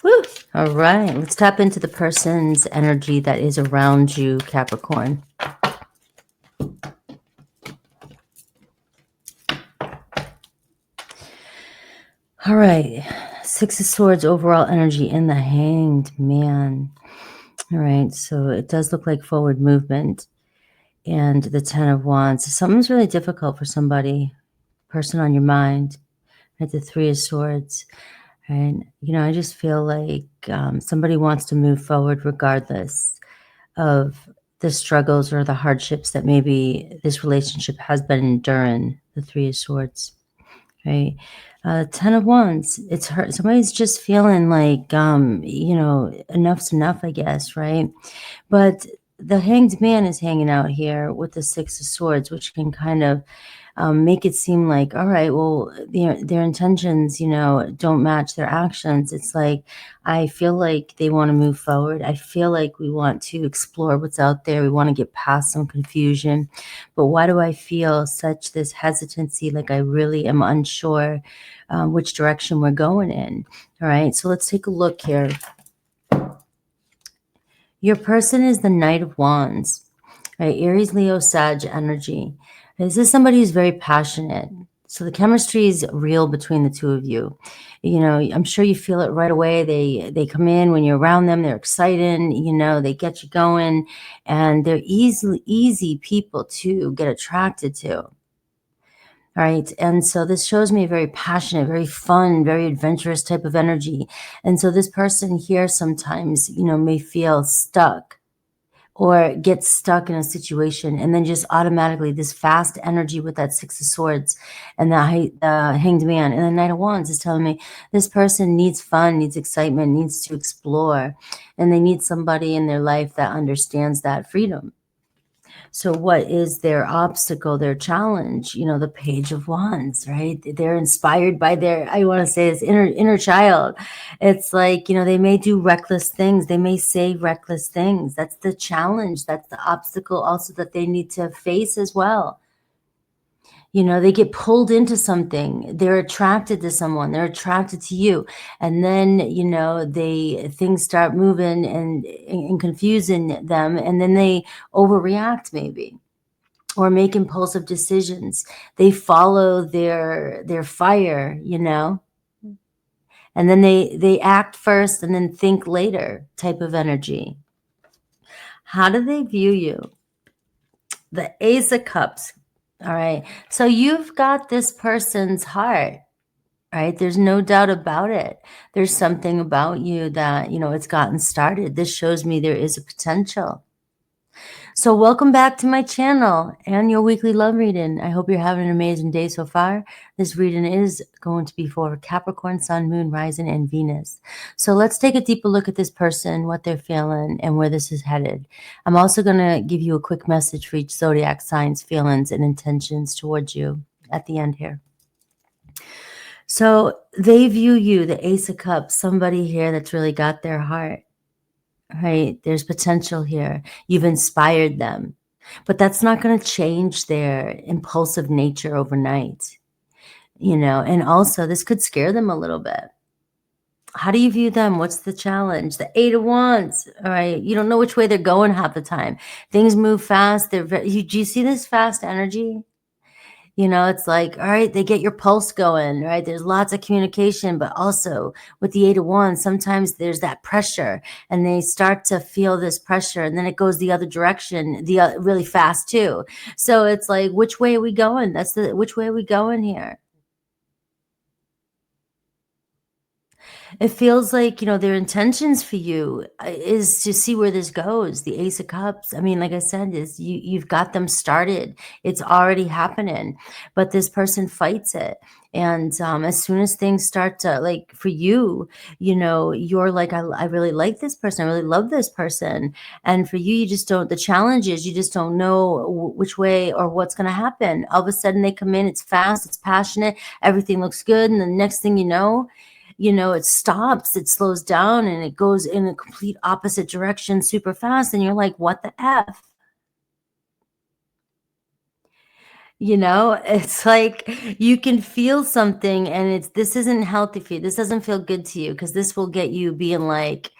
Woo. All right, let's tap into the person's energy that is around you, Capricorn. All right, Six of Swords, overall energy in the Hanged Man. All right, so it does look like forward movement. And the Ten of Wands. Something's really difficult for somebody, person on your mind. Right, the Three of Swords. Right, you know, I just feel like somebody wants to move forward regardless of the struggles or the hardships that maybe this relationship has been enduring. The Three of Swords. Right. Ten of Wands. It's hurt. Somebody's just feeling like, you know, enough's enough, I guess. Right. But the Hanged Man is hanging out here with the Six of Swords, which can kind of make it seem like, all right, well, their intentions, you know, don't match their actions. It's like, I feel like they want to move forward. I feel like we want to explore what's out there. We want to get past some confusion. But why do I feel such this hesitancy? Like I really am unsure which direction we're going in. All right, so let's take a look here. Your person is the Knight of Wands, right? Aries, Leo, Sag energy. This is somebody who's very passionate. So the chemistry is real between the two of you. You know, I'm sure you feel it right away. They come in when you're around them. They're exciting. You know, they get you going, and they're easy people to get attracted to. All right. And so this shows me a very passionate, very fun, very adventurous type of energy. And so this person here sometimes, you know, may feel stuck or get stuck in a situation, and then just automatically this fast energy with that Six of Swords and the Hanged Man and the Knight of Wands is telling me this person needs fun, needs excitement, needs to explore, and they need somebody in their life that understands that freedom. So what is their obstacle, their challenge? You know, the Page of Wands, right? They're inspired by their, I want to say this inner child. It's like, you know, they may do reckless things. They may say reckless things. That's the challenge. That's the obstacle also that they need to face as well. You know, they get pulled into something. They're attracted to someone. They're attracted to you. And then, you know, things start moving and confusing them. And then they overreact maybe or make impulsive decisions. They follow their fire, you know, and then they act first and then think later type of energy. How do they view you? The Ace of Cups. All right. So you've got this person's heart, right? There's no doubt about it. There's something about you that, you know, it's gotten started. This shows me there is a potential. So welcome back to my channel and your weekly love reading. I hope you're having an amazing day so far. This reading is going to be for Capricorn, Sun, Moon, Rising, and Venus. So let's take a deeper look at this person, what they're feeling, and where this is headed. I'm also going to give you a quick message for each zodiac sign's feelings and intentions towards you at the end here. So they view you, the Ace of Cups, somebody here that's really got their heart. Right? There's potential here. You've inspired them, but that's not going to change their impulsive nature overnight, you know, and also this could scare them a little bit. How do you view them? What's the challenge? The Eight of Wands. All right. You don't know which way they're going half the time. Things move fast. Do you see this fast energy? You know, it's like, all right, they get your pulse going, right? There's lots of communication, but also with the Eight of Wands, sometimes there's that pressure and they start to feel this pressure and then it goes the other direction, really fast too. So it's like, which way are we going? Which way are we going here? It feels like, you know, their intentions for you is to see where this goes. The Ace of Cups. I mean, like I said, is you've got them started. It's already happening, but this person fights it. And as soon as things start to, like, for you, you know, you're like, I really like this person. I really love this person. And for you, you just don't, the challenge is you just don't know which way or what's going to happen. All of a sudden they come in, it's fast, it's passionate, everything looks good. And the next thing you know, it stops, it slows down, and it goes in a complete opposite direction super fast. And you're like, what the F? You know, it's like you can feel something and this isn't healthy for you. This doesn't feel good to you because this will get you being like,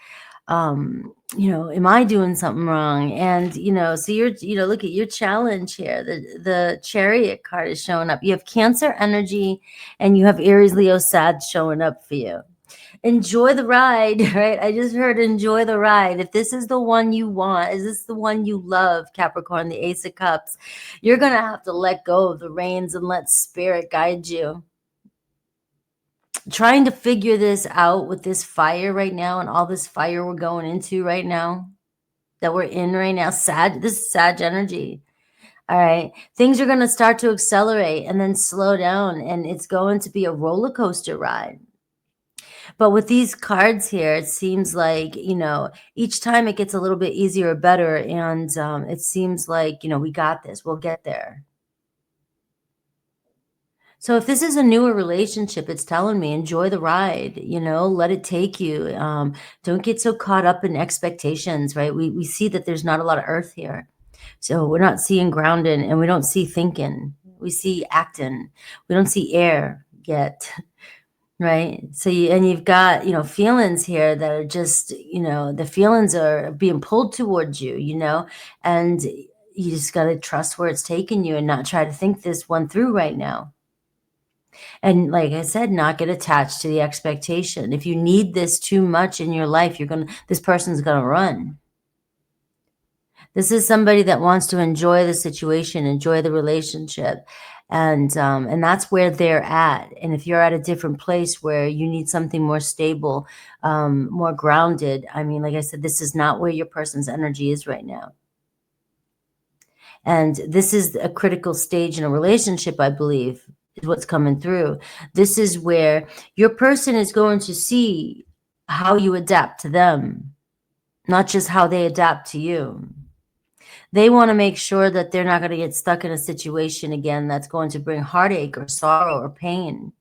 am I doing something wrong? And, so look at your challenge here. The Chariot card is showing up. You have Cancer energy and you have Aries, Leo, Sag showing up for you. Enjoy the ride, right? I just heard enjoy the ride. If this is the one you want, is this the one you love, Capricorn, the Ace of Cups, you're going to have to let go of the reins and let spirit guide you. Trying to figure this out with this fire right now and all this fire we're going into right now, that we're in right now, this is Sag energy. All right. Things are going to start to accelerate and then slow down, and it's going to be a roller coaster ride. But with these cards here, it seems like, each time it gets a little bit easier or better. And it seems like, we got this. We'll get there. So if this is a newer relationship, it's telling me enjoy the ride, let it take you. Don't get so caught up in expectations, right? We see that there's not a lot of earth here. So we're not seeing grounding and we don't see thinking. We see acting. We don't see air yet. Right. So you've got, feelings here that are just, the feelings are being pulled towards you, and you just got to trust where it's taking you and not try to think this one through right now. And like I said, not get attached to the expectation. If you need this too much in your life, this person's going to run. This is somebody that wants to enjoy the situation, enjoy the relationship. And that's where they're at. And if you're at a different place where you need something more stable, more grounded, I mean, like I said, this is not where your person's energy is right now. And this is a critical stage in a relationship, I believe, is what's coming through. This is where your person is going to see how you adapt to them, not just how they adapt to you. They want to make sure that they're not going to get stuck in a situation again that's going to bring heartache or sorrow or pain.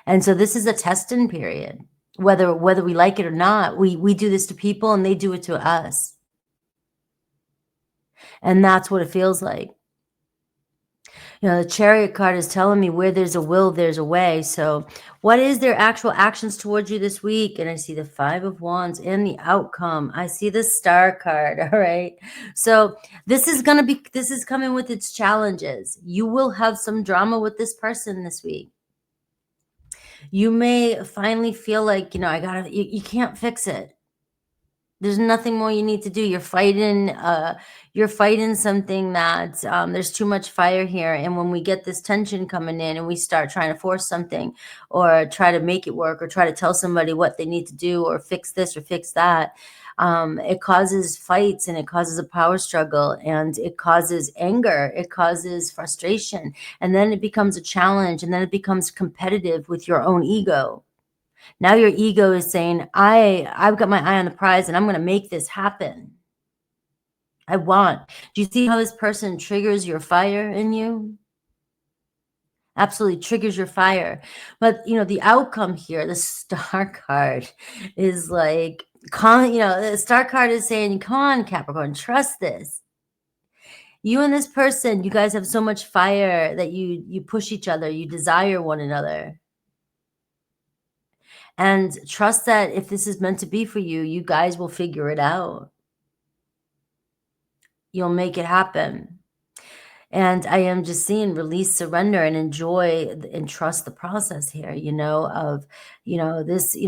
And so this is a testing period. Whether we like it or not, we do this to people and they do it to us. And that's what it feels like. The Chariot card is telling me where there's a will, there's a way. So what is their actual actions towards you this week? And I see the 5 of Wands and the outcome. I see the Star card. All right. So this is coming with its challenges. You will have some drama with this person this week. You may finally feel like, you can't fix it. There's nothing more you need to do. You're fighting something that there's too much fire here. And when we get this tension coming in and we start trying to force something or try to make it work or try to tell somebody what they need to do or fix this or fix that, it causes fights and it causes a power struggle and it causes anger. It causes frustration. And then it becomes a challenge and then it becomes competitive with your own ego. Now your ego is saying, I've got my eye on the prize and I'm going to make this happen. Do you see how this person triggers your fire in you? Absolutely triggers your fire. But, the outcome here, the Star card is like, the Star card is saying, come on, Capricorn, trust this. You and this person, you guys have so much fire that you push each other, you desire one another. And trust that if this is meant to be for you, you guys will figure it out. You'll make it happen. And I am just seeing release, surrender, and enjoy and trust the process here,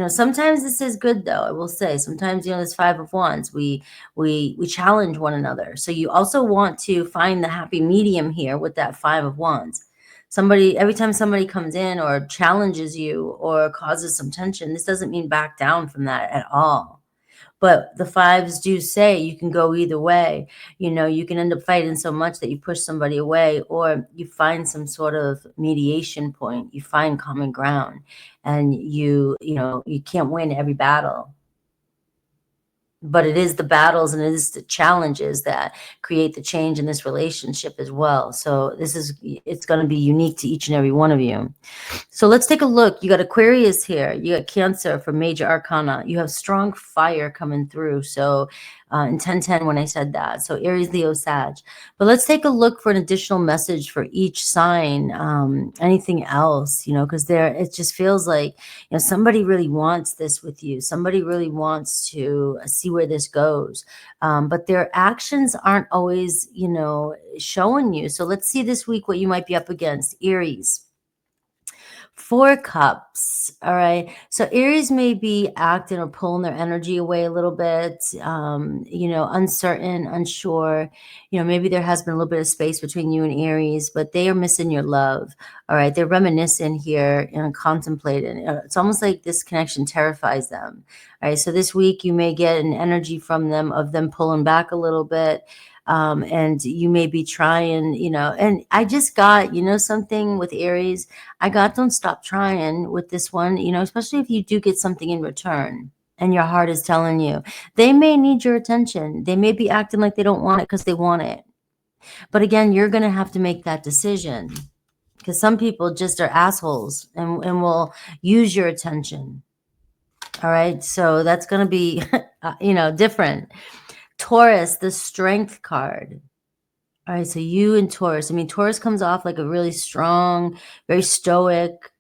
sometimes this is good though. I will say sometimes, this 5 of Wands, we challenge one another. So you also want to find the happy medium here with that 5 of Wands. Every time somebody comes in or challenges you or causes some tension, this doesn't mean back down from that at all. But the 5s do say you can go either way. You can end up fighting so much that you push somebody away or you find some sort of mediation point. You find common ground and you can't win every battle. But it is the battles and it is the challenges that create the change in this relationship as well. So it's going to be unique to each and every one of you. So let's take a look. You got Aquarius here. You got Cancer for major arcana. You have strong fire coming through. So in 1010 when I said that. So Aries, Leo, Sag. But let's take a look for an additional message for each sign. Anything else, because it just feels like, somebody really wants this with you. Somebody really wants to see where this goes. But their actions aren't always, showing you. So let's see this week what you might be up against. Aries. 4 cups. All right. So Aries may be acting or pulling their energy away a little bit, uncertain, unsure. Maybe there has been a little bit of space between you and Aries, but they are missing your love. All right. They're reminiscing here and contemplating. It's almost like this connection terrifies them. All right. So this week you may get an energy from them of them pulling back a little bit. And you may be trying, and I just got, something with Aries. I got don't stop trying with this one, especially if you do get something in return and your heart is telling you they may need your attention. They may be acting like they don't want it because they want it. But again, you're going to have to make that decision because some people just are assholes and will use your attention. All right. So that's going to be, different. Taurus, the Strength card. All right, so you and Taurus. Taurus comes off like a really strong, very stoic,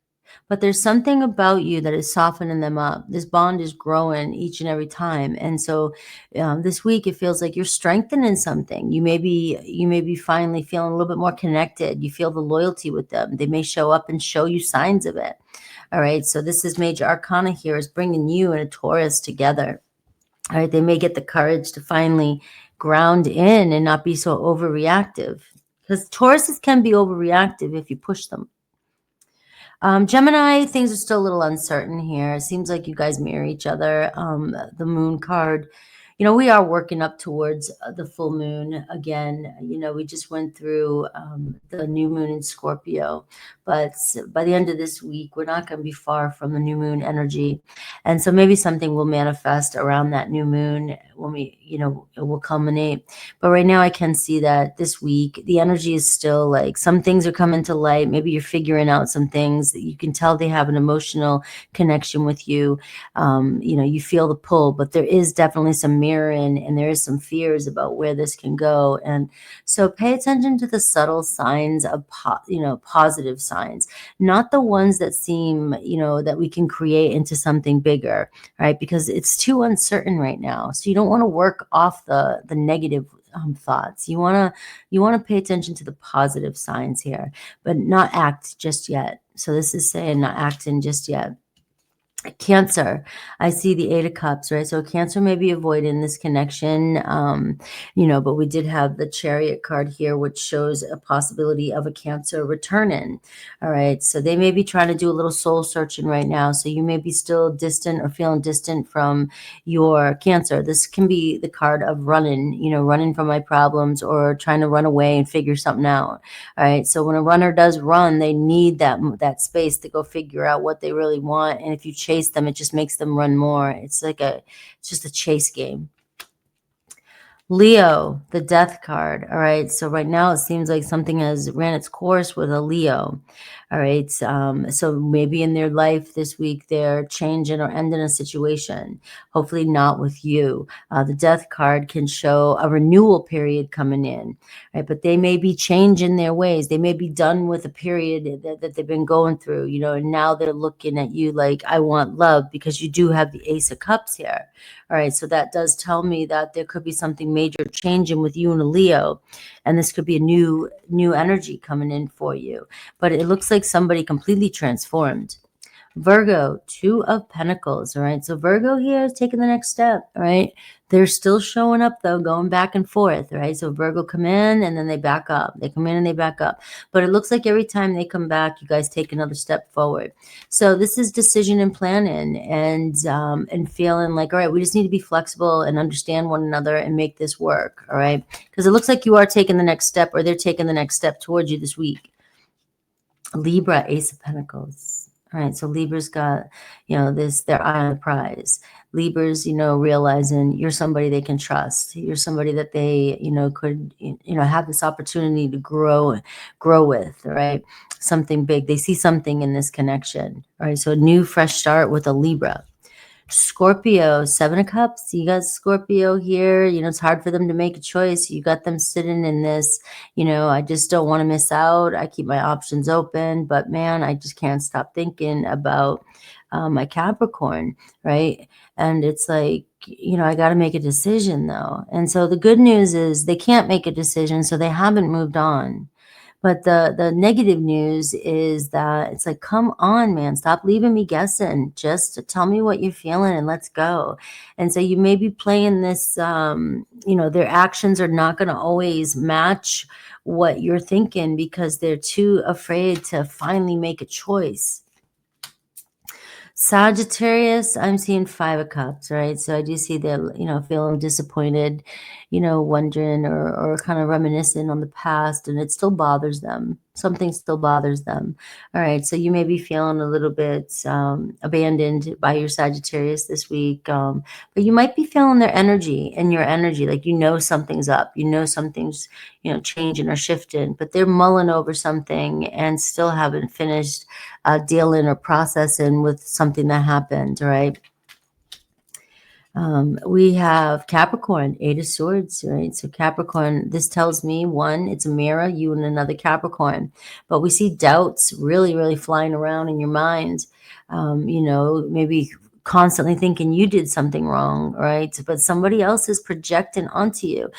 but there's something about you that is softening them up. This bond is growing each and every time. And so this week, it feels like you're strengthening something. You may be finally feeling a little bit more connected. You feel the loyalty with them. They may show up and show you signs of it. All right, so this is major arcana here is bringing you and a Taurus together. All right, they may get the courage to finally ground in and not be so overreactive, because Tauruses can be overreactive if you push them. Gemini, things are still a little uncertain here. It seems like you guys mirror each other. The moon card, we are working up towards the full moon again. We just went through the new moon in Scorpio, but by the end of this week, we're not going to be far from the new moon energy. And so maybe something will manifest around that new moon when it will culminate. But right now I can see that this week, the energy is still like some things are coming to light. Maybe you're figuring out some things that you can tell they have an emotional connection with you. You feel the pull, but there is definitely some mirroring and there is some fears about where this can go. And so pay attention to the subtle signs of, positive signs, not the ones that seem, that we can create into something bigger, right? Because it's too uncertain right now. So you don't want to work off the negative thoughts. You want to pay attention to the positive signs here, but not act just yet. So this is saying not acting just yet. Cancer, I see the 8 of Cups, right? So Cancer may be avoiding this connection, but we did have the Chariot card here, which shows a possibility of a Cancer returning. All right, so they may be trying to do a little soul searching right now. So you may be still distant or feeling distant from your Cancer. This can be the card of running, running from my problems or trying to run away and figure something out. All right, so when a runner does run, they need that space to go figure out what they really want. And if you chase them, it just makes them run more. It's just a chase game. Leo, the Death card. All right, so right now it seems like something has ran its course with a Leo. All right, so maybe in their life this week they're changing or ending a situation. Hopefully not with you. The Death card can show a renewal period coming in, right? But they may be changing their ways. They may be done with a period that they've been going through, and now they're looking at you like, I want love, because you do have the Ace of Cups here. All right, so that does tell me that there could be something major changing with you and a Leo, and this could be a new energy coming in for you. But it looks like somebody completely transformed. Virgo, 2 of Pentacles. All right, so Virgo here is taking the next step. All right, they're still showing up though, going back and forth. Right, so Virgo come in and then they back up. They come in and they back up. But it looks like every time they come back, you guys take another step forward. So this is decision and planning and feeling like, all right, we just need to be flexible and understand one another and make this work. All right, because it looks like you are taking the next step, or they're taking the next step towards you this week. Libra, Ace of Pentacles. All right, so Libra's got, their eye on the prize. Libra's, realizing you're somebody they can trust. You're somebody that they, could, have this opportunity to grow with, right? Something big. They see something in this connection. All right, so a new, fresh start with a Libra. Scorpio, 7 of Cups. You got Scorpio here. It's hard for them to make a choice. You got them sitting in this, I just don't want to miss out. I keep my options open, but man, I just can't stop thinking about my Capricorn, right? And it's like, I got to make a decision though. And so the good news is they can't make a decision, so they haven't moved on. But the negative news is that it's like, come on, man, stop leaving me guessing. Just tell me what you're feeling and let's go. And so you may be playing this, their actions are not going to always match what you're thinking because they're too afraid to finally make a choice. Sagittarius, I'm seeing 5 of Cups, right? So I do see they're, feeling disappointed, wondering or kind of reminiscing on the past, and it still bothers them. Something still bothers them. All right, so you may be feeling a little bit abandoned by your Sagittarius this week, but you might be feeling their energy and your energy, like something's up, something's changing or shifting, but they're mulling over something and still haven't finished dealing or processing with something that happened, right? We have Capricorn, 8 of Swords, right? So Capricorn, this tells me, one, it's a mirror, you and another Capricorn. But we see doubts really, really flying around in your mind. Maybe constantly thinking you did something wrong, right? But somebody else is projecting onto you.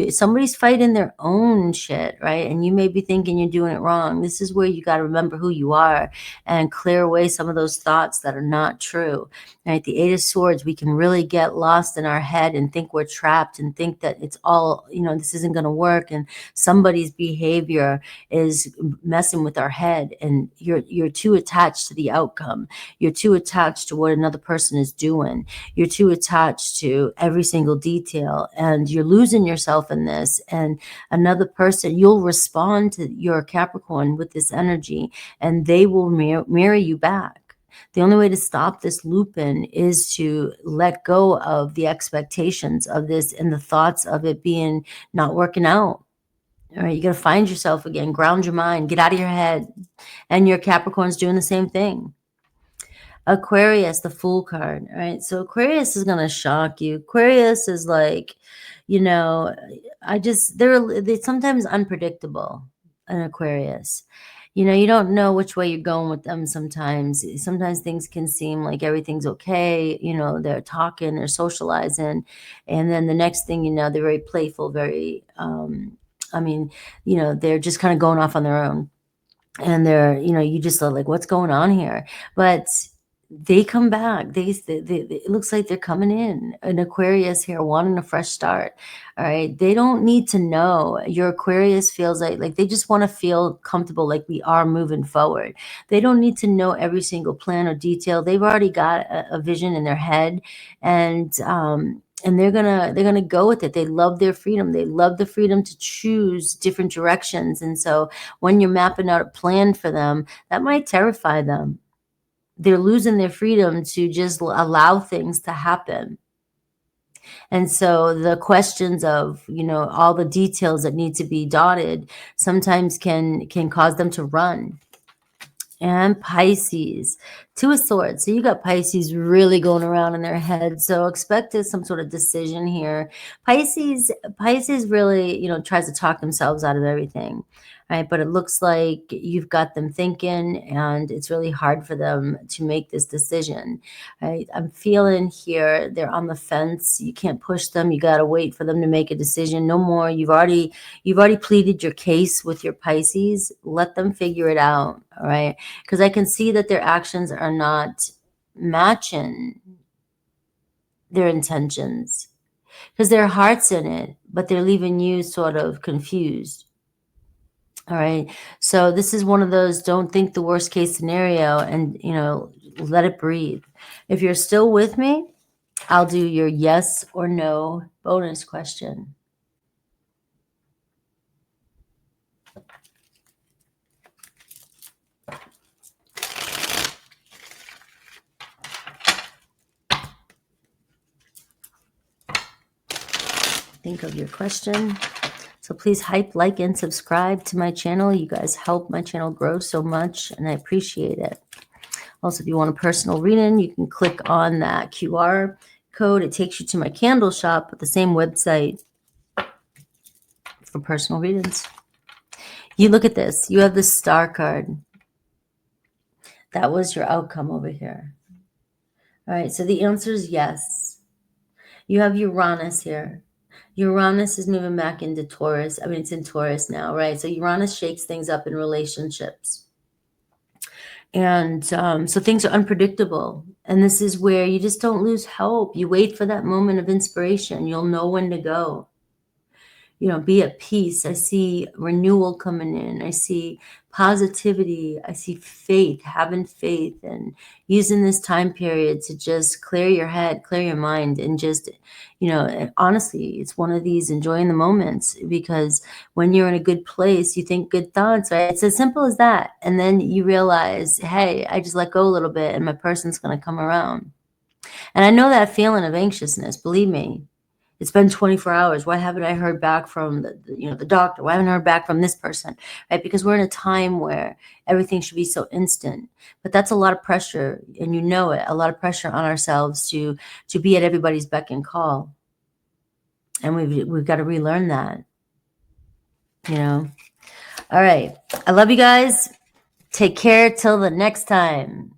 Somebody's fighting their own shit, right? And you may be thinking you're doing it wrong. This is where you got to remember who you are and clear away some of those thoughts that are not true. Right, the 8 of Swords, we can really get lost in our head and think we're trapped and think that it's all, this isn't going to work, and somebody's behavior is messing with our head, and you're too attached to the outcome. You're too attached to what another person is doing. You're too attached to every single detail, and you're losing yourself in this, and another person, you'll respond to your Capricorn with this energy, and they will mirror you back. The only way to stop this looping is to let go of the expectations of this and the thoughts of it being not working out. All right, you got to find yourself again, ground your mind, get out of your head. And your Capricorn's doing the same thing. Aquarius, the Fool card. All right, so Aquarius is going to shock you. Aquarius is like, they're sometimes unpredictable, an Aquarius. You don't know which way you're going with them sometimes. Sometimes things can seem like everything's okay. They're talking, they're socializing. And then the next thing you know, they're very playful, very, they're just kind of going off on their own. And they're, you just are like, what's going on here? But they come back. It looks like they're coming in. An Aquarius here wanting a fresh start. All right. They don't need to know. Your Aquarius feels like they just want to feel comfortable, like we are moving forward. They don't need to know every single plan or detail. They've already got a vision in their head, and they're gonna go with it. They love their freedom. They love the freedom to choose different directions. And so when you're mapping out a plan for them, that might terrify them. They're losing their freedom to just allow things to happen. And so the questions of, all the details that need to be dotted sometimes can cause them to run. And Pisces, 2 of Swords. So you got Pisces really going around in their head. So expect some sort of decision here. Pisces really, tries to talk themselves out of everything. Right, but it looks like you've got them thinking, and it's really hard for them to make this decision. Right, I'm feeling here they're on the fence. You can't push them. You got to wait for them to make a decision. No more. You've already pleaded your case with your Pisces. Let them figure it out. All right, because I can see that their actions are not matching their intentions, because their heart's in it, but they're leaving you sort of confused. All right. So this is one of those, don't think the worst case scenario, and, let it breathe. If you're still with me, I'll do your yes or no bonus question. Think of your question. So please hype, like, and subscribe to my channel. You guys help my channel grow so much, and I appreciate it. Also, if you want a personal reading, you can click on that QR code. It takes you to my candle shop with the same website for personal readings. You look at this. You have the Star card. That was your outcome over here. All right, so the answer is yes. You have Uranus here. Uranus is moving back into Taurus. I mean, it's in Taurus now, right? So Uranus shakes things up in relationships. And so things are unpredictable. And this is where you just don't lose hope. You wait for that moment of inspiration. You'll know when to go. You know, be at peace. I see renewal coming in. I see positivity. I see faith, having faith, and using this time period to just clear your head, clear your mind, and just, you know, honestly, it's one of these enjoying the moments, because when you're in a good place, you think good thoughts, right? It's as simple as that. And then you realize, hey, I just let go a little bit and my person's going to come around. And I know that feeling of anxiousness, believe me. It's been 24 hours. Why haven't I heard back from the doctor? Why haven't I heard back from this person? Right? Because we're in a time where everything should be so instant. But that's a lot of pressure, and you know it, a lot of pressure on ourselves to be at everybody's beck and call. And we've got to relearn that. You know. All right. I love you guys. Take care till the next time.